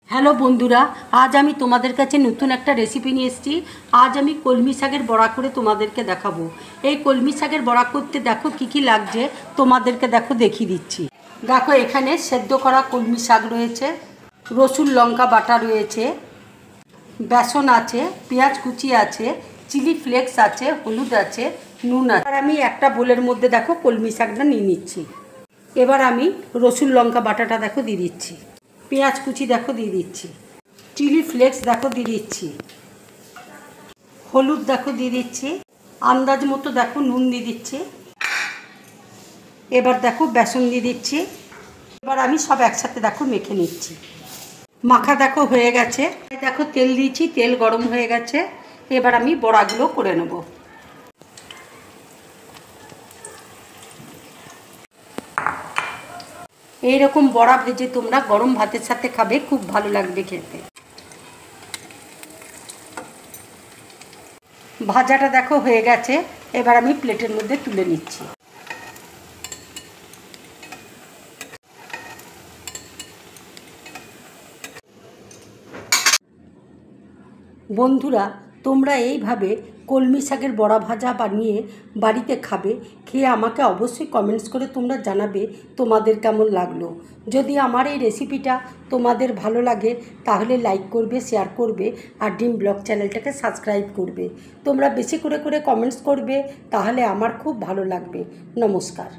Hello বন্ধুরা, আজ আমি তোমাদের কাছে নতুন একটা রেসিপি নিয়ে এসেছি। আজ আমি কলমি শাকের বড়া করে তোমাদেরকে দেখাবো। এই কলমি শাকের বড়া করতে দেখো কি কি লাগছে, তোমাদেরকে দেখিয়ে দিচ্ছি। দেখো এখানে সেদ্ধ করা কলমি শাক রয়েছে, রসুন লঙ্কা বাটা রয়েছে, বেসন আছে, পেঁয়াজ কুচি আছে, চিলি ফ্লেক্স আছে, হলুদ আছে, নুন আছে। আর আমি একটা বোলের মধ্যে দেখো কলমি শাকটা নিয়ে নিচ্ছি। এবার আমি রসুন লঙ্কা বাটাটা দেখো দিয়ে দিচ্ছি, পেঁয়াজ কুচি দেখো দিয়ে দিচ্ছি, চিলি ফ্লেক্স দেখো দিয়ে দিচ্ছি, হলুদ দেখো দিয়ে দিচ্ছি, আন্দাজ মতো দেখো নুন দিয়ে দিচ্ছি। এবার দেখো বেসন দিয়ে দিচ্ছি। এবার আমি সব একসাথে দেখো মেখে নিচ্ছি। মাখা দেখো হয়ে গেছে। দেখো তেল দিয়েছি, তেল গরম হয়ে গেছে। এবার আমি বড়াগুলো করে নেব। এইরকম বড়া ভেজে তোমরা গরম ভাতের সাথে খাবে, খুব ভালো লাগবে খেতে। ভাজাটা দেখো হয়ে গেছে। এবার আমি প্লেটের মধ্যে তুলে নিচ্ছি। বন্ধুরা, তোমরা এইভাবে কলমি শাকের বড়া ভাজা বানিয়ে বাড়িতে খাবে। খেয়ে আমাকে অবশ্যই কমেন্টস করে তোমরা জানাবে তোমাদের কেমন লাগলো। যদি আমার এই রেসিপিটা তোমাদের ভালো লাগে তাহলে লাইক করবে, শেয়ার করবে আর ড্রিম ব্লগ চ্যানেলটাকে সাবস্ক্রাইব করবে। তোমরা বেশি করে কমেন্টস করবে, তাহলে আমার খুব ভালো লাগবে। নমস্কার।